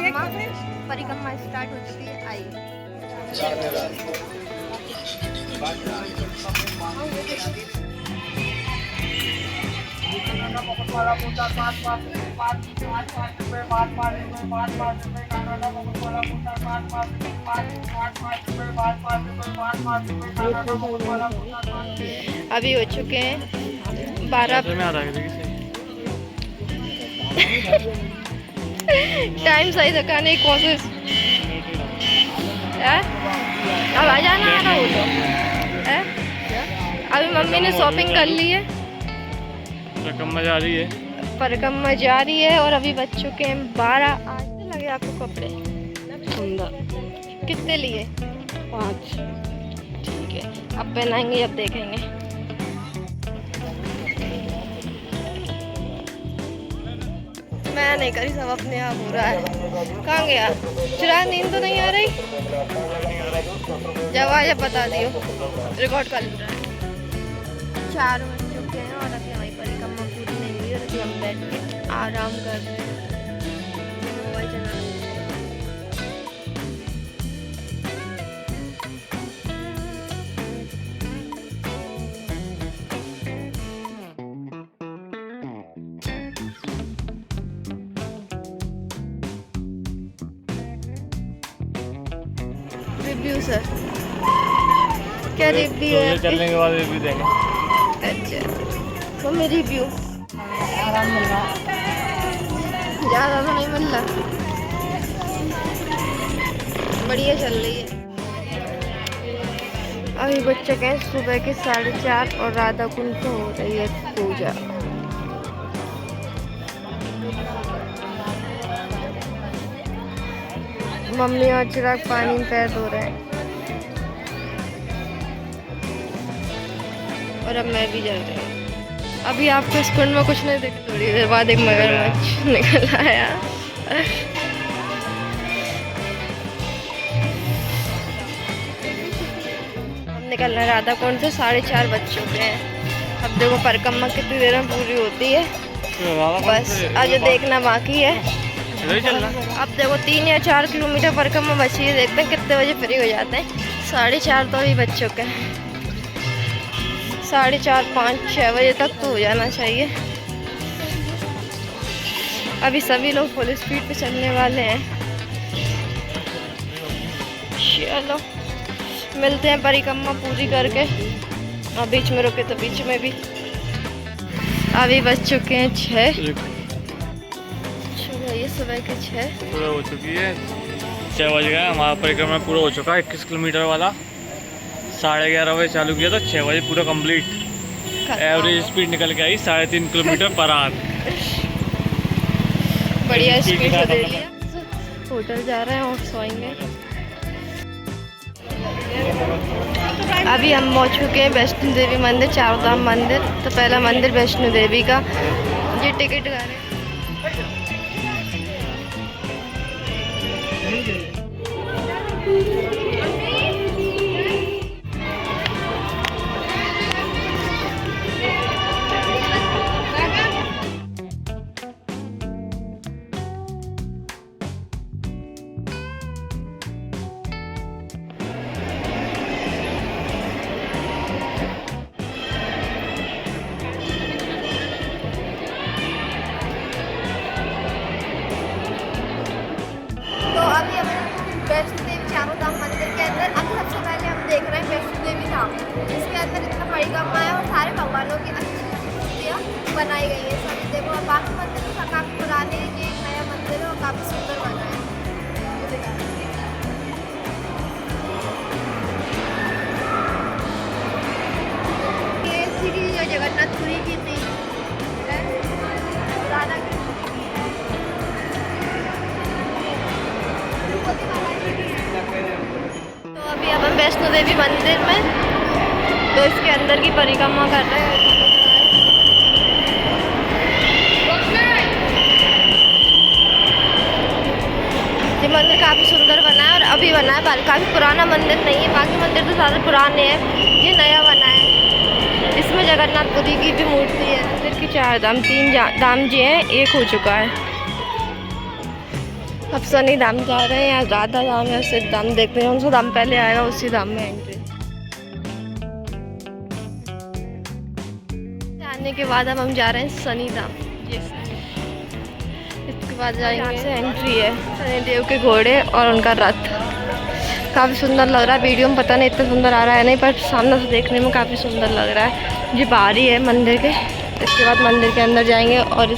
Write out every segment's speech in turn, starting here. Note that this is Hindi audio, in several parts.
परिक्रमा परिक्रमा स्टार्ट हो चुकी है। आइए अभी हो चुके हैं 12। टाइम सही दिखाने की कोशिश। अब आ जाना है ना वो तो। अभी मम्मी ने शॉपिंग कर ली है, परिक्रमा जा रही है। परिक्रमा जा रही है और अभी बच चुके हैं 12। आज तो लगे आपको कपड़े सुंदर। कितने लिए? 5। ठीक है, अब पहनाएंगे, अब देखेंगे। मैं नहीं करी, सब अपने आप हो रहा है। कहाँ गया चिराग? नींद तो नहीं आ रही? जब आया बता दियो, रिकॉर्ड कर रहा है। 4 बज चुके हैं और अभी हमारी परिक्रमा पूरी नहीं हुई और अभी हम बैठ के आराम कर रहे हैं, मोबाइल चला रहे हैं। रिव्यू सर, क्या रिव्यू है? चलने के बाद रिव्यू देंगे। अच्छा मम्मी रिव्यू आराम मिल रहा, ज़्यादा तो नहीं मिल रहा, बढ़िया चल रही है। अभी बच्चे के सुबह के 4:30 और राधा कुंड हो रही है पूजा। मम्मी और चिराग पानी में पैर धो रहे हैं और अब मैं भी जा रही हूँ। अभी आपको इस कुंड में कुछ नहीं दिख, थोड़ी देर बाद एक मगरमच्छ निकल आया। हम निकल रहे हैं राधा कुंड से, 4:30 बज चुके हैं। अब देखो परिक्रमा कितनी देर में पूरी होती है, बस आज देखना बाकी है। अब देखो 3 या 4 किलोमीटर परिक्रमा बची है, देखते हैं कितने बजे फ्री हो जाते हैं। 4:30 तो अभी बज चुके हैं, 4:30, 5, 6 बजे तक तो हो जाना चाहिए। अभी सभी लोग फुल स्पीड पे चलने वाले हैं। चलो मिलते हैं परिक्रमा पूरी करके, और बीच में रुके तो बीच में भी। अभी बज चुके हैं 6। ये सुबह के 6 पूरा हो चुकी है, 6 बज गए। हमारा परिक्रमा पूरा हो चुका है 21 किलोमीटर वाला। 11:30 बजे चालू किया था, 6 बजे पूरा कंप्लीट। एवरेज स्पीड निकल के आई 3.5 किलोमीटर पर आवर। बढ़िया स्पीड से दे लिया। होटल जा रहे हैं और सोएंगे। अभी हम पहुंच चुके हैं वैष्णो देवी मंदिर, चारों धाम मंदिर। तो पहला मंदिर वैष्णो देवी का, ये टिकट का है। वैष्णो देवी चारों धाम मंदिर के अंदर अभी सबसे पहले हम देख रहे हैं वैष्णो देवी धाम। इसके अंदर इतना परिक्रमा है और सारे भगवानों की अच्छी मूर्तियाँ बनाई गई है सभी। देखो बाकी मंदिर तो काफ़ी पुराने हैं, ये एक नया मंदिर है और काफ़ी सुंदर बना है। ये सीढ़ी जो जगन्नाथपुरी की थी, राधा की। तो अभी अब हम वैष्णो देवी मंदिर में, तो इसके अंदर की परिक्रमा कर रहे हैं। ये मंदिर काफ़ी सुंदर बना है और अभी बना है, काफ़ी पुराना मंदिर नहीं है। बाकी मंदिर तो ज़्यादा पुराने हैं, ये नया बना है। इसमें जगन्नाथपुरी की भी मूर्ति है। मंदिर की 4 धाम, 3 धाम जी हैं, 1 हो चुका है। अब शनि धाम जा रहे हैं, या राधा धाम या सिद्ध धाम, देखते हैं कौन सा धाम पहले आएगा, उसी धाम में एंट्री। आने के बाद अब हम जा रहे हैं शनि धाम। इसके बाद जाएंगे, यहाँ से एंट्री है शनिदेव के घोड़े और उनका रथ। काफ़ी सुंदर लग रहा है, वीडियो में पता नहीं इतना सुंदर आ रहा है नहीं, पर सामने से देखने में काफ़ी सुंदर लग रहा है। ये बाहरी है मंदिर के। इसके बाद मंदिर के अंदर जाएंगे और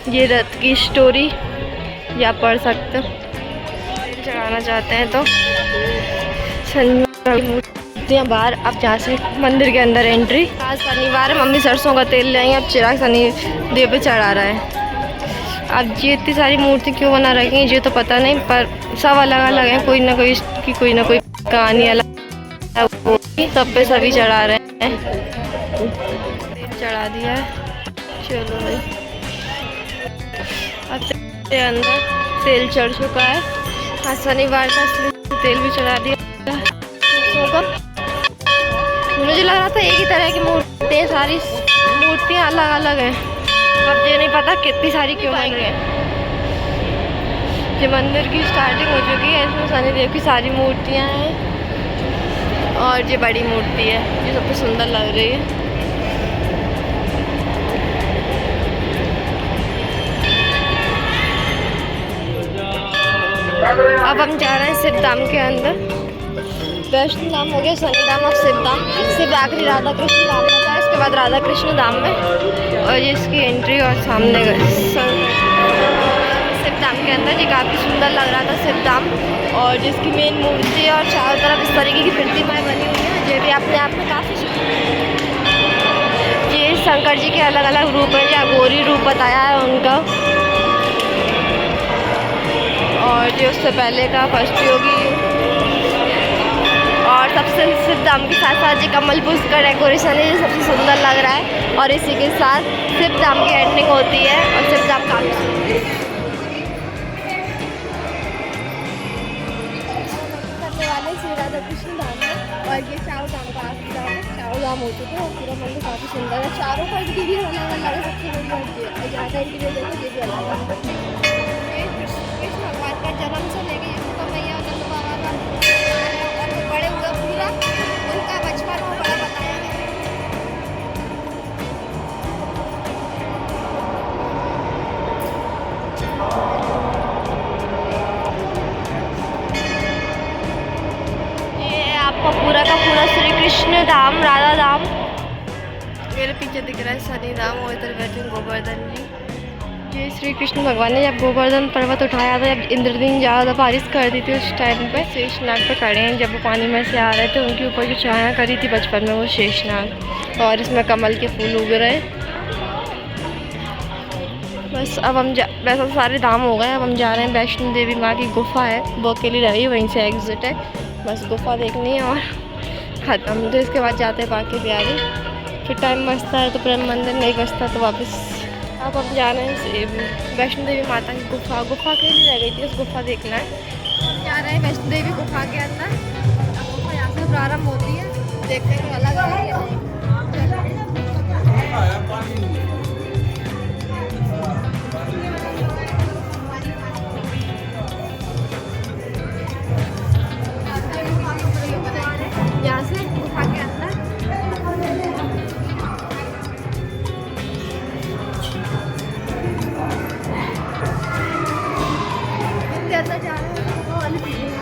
ये रथ की स्टोरी या पढ़ सकते हो, चढ़ाना चाहते हैं तो। मूर्तियाँ बाहर, अब जहाँ से मंदिर के अंदर एंट्री। आज शनिवार है, मम्मी सरसों का तेल ले आई, अब चिराग शनि देव पे चढ़ा रहा है। अब ये इतनी सारी मूर्ति क्यों बना रखी हैं ये तो पता नहीं, पर सब अलग अलग हैं, कोई ना कोई कहानी अलग, सब पे सभी चढ़ा रहे हैं। तेल चढ़ा दिया है, चलो भाई। अब के अंदर तेल चढ़ चुका है, आज शनिवार था इसलिए तेल भी चढ़ा दिया। मुझे लग रहा था एक ही तरह की मूर्तियाँ, सारी मूर्तियाँ अलग अलग हैं। अब ये नहीं पता कितनी सारी क्यों बन रही हैं। ये मंदिर की स्टार्टिंग हो चुकी है, इसमें शनिदेव की सारी मूर्तियाँ हैं और ये बड़ी मूर्ति है, ये सबसे सुंदर लग रही है। अब हम जा रहे हैं सिद्ध धाम के अंदर। वैष्णो धाम हो गया, शनि धाम, अब सिद्ध धाम। सिर्फ आखिरी राधा कृष्ण धाम में था, इसके बाद राधा कृष्ण धाम में, और ये इसकी एंट्री और सामने सिद्ध धाम के अंदर। ये काफ़ी सुंदर लग रहा था सिद्ध धाम, और जिसकी मेन मूर्ति है और चारों तरफ इस तरीके की प्रतिमाएं बनी हुई हैं, ये भी अपने आप में काफ़ी ये शंकर जी के अलग अलग रूप हैं, या गौरी रूप बताया है उनका। और ये उससे पहले का फर्स्ट योगी, और सबसे सिद्ध धाम के साथ साथ जी कमल पुष्प का डेकोरेशन है, ये सबसे सुंदर लग रहा है। और इसी के साथ सिद्ध धाम की एंडिंग होती है, और सिद्ध धाम काफ़ी करने वाले श्री राधा कृष्ण धाम है, और ये चारों धाम का आखिरी धाम है। चारों धाम हो चुके हैं और पूरा मंदिर काफ़ी सुंदर है। चारों का इंटीरियर अलग अलग है, सबसे बड़ी बात ये है, जहाँ का इंटीरियर देखो ये भी अलग है। कृष्ण भगवान का जन्म से लेके यशोदा मैया और नंद बाबा का और बड़े हुए पूरा उनका बचपन और बड़ा बताया गया है। ये आपको पूरा का पूरा श्री कृष्ण धाम, राधा धाम। मेरे पीछे दिख रहा है शनि धाम, और इधर बैठे हैं गोवर्धन जी। ये श्री कृष्ण भगवान ने जब गोवर्धन पर्वत उठाया था, जब इंद्रदेव ज़्यादा बारिश कर दी थी, उस टाइम पे शेषनाग पे खड़े हैं। जब वो पानी में से आ रहे थे, उनके ऊपर जो छाया करी थी बचपन में, वो शेषनाग, और इसमें कमल के फूल उग रहे हैं। बस अब हम वैसे सारे धाम हो गए, अब हम जा रहे हैं वैष्णो देवी माँ की गुफा है, वो अकेली रह गई, वहीं से एग्जिट है। बस गुफा देखनी है और ख़त्म। तो इसके बाद जाते हैं बाकी बिहारी, फिर टाइम बचता है तो प्रेम मंदिर, नहीं बचता तो वापस। अब हम जा रहे हैं वैष्णो देवी माता की गुफा। गुफा के लिए रह गई थी, उस गुफा देखना है। जा रहे हैं वैष्णो देवी गुफा के अंदर। अब गुफा यहाँ से प्रारंभ होती है, देखते हैं अलग अलग है। यहाँ से गुफा के अंदर अंदर जा रहे हैं, वो वाली बिल्डिंग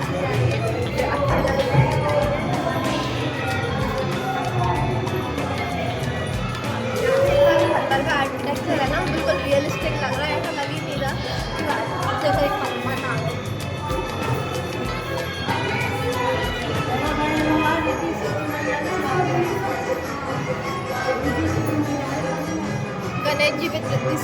का आर्किटेक्चर है ना, बिल्कुल रियलिस्टिक लग रहा है, ऐसा लग ही नहीं रहा जैसे एक पंखा था। गणेश जी पे 33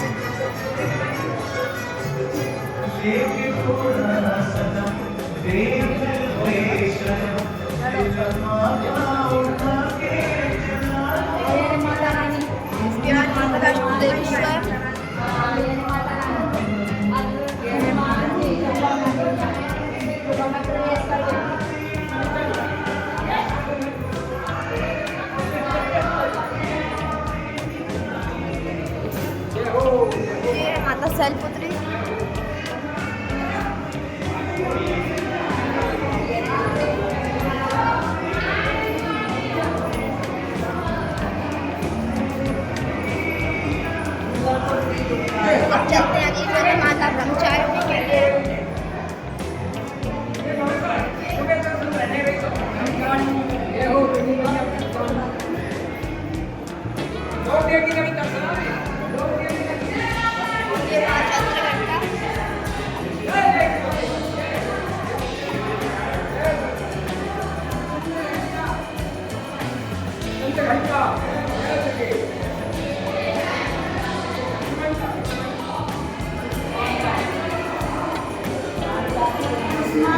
इसको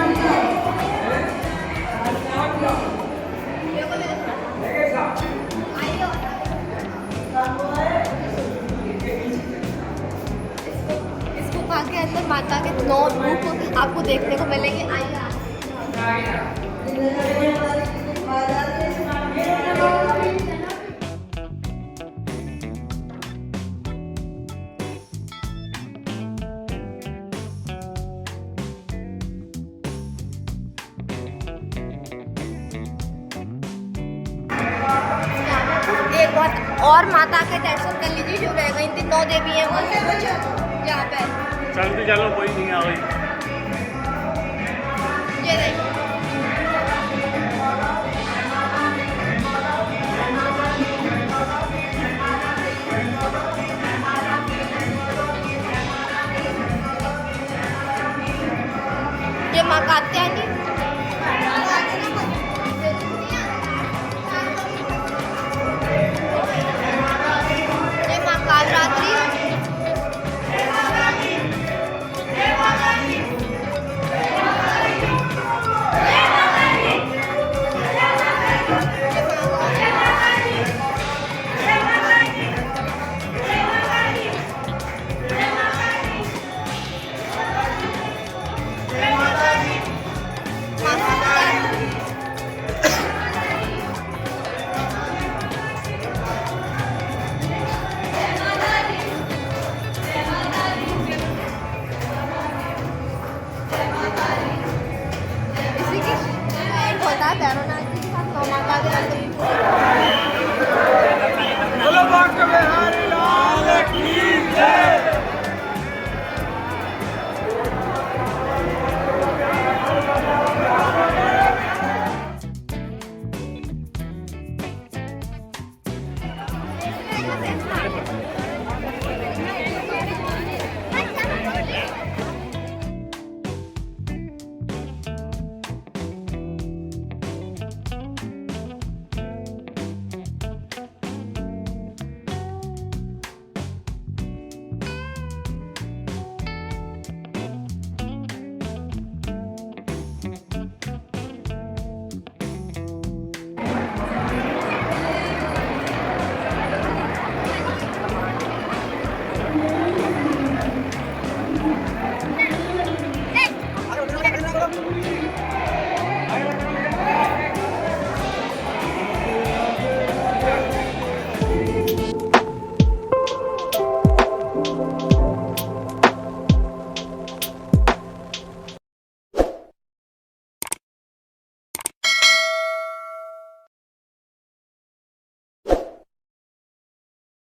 खा के अंदर माता के 9 रूप आपको देखने को मिलेंगे। आइए एक बार और माता के दर्शन कर लीजिए जो रह गई थी। 9 देवी हैं वहाँ पे कुछ यहाँ पे। चलते चलो, कोई नहीं आ गई। ये देखिए ये माँ कात्यायनी, ये माँ कालरात्रि, इसी की एक होता है भैरवनाथ जी के साथ 9 माता के मंदिर।